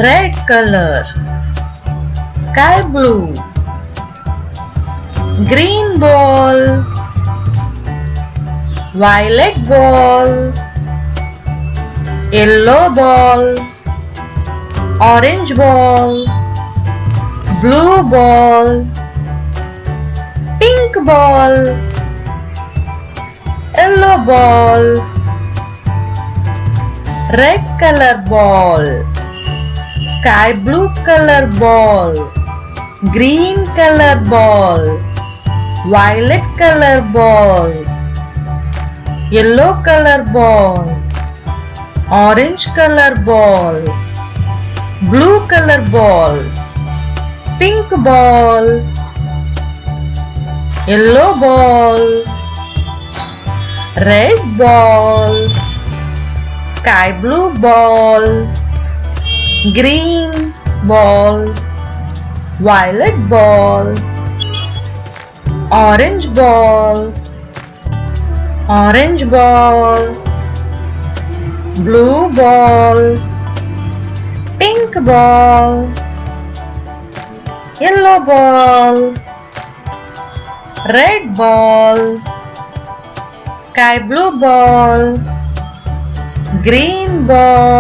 red color, sky blue, green ball, violet ball, yellow ball, orange ball, blue ball, pink ball, yellow ball, red color ball, sky blue color ball, green color ball, violet color ball, yellow color ball, orange color ball, blue color ball, pink ball, yellow ball, red ball, sky blue ball, green ball, violet ball, orange ball, blue ball, pink ball, yellow ball, red ball, sky blue ball, green ball.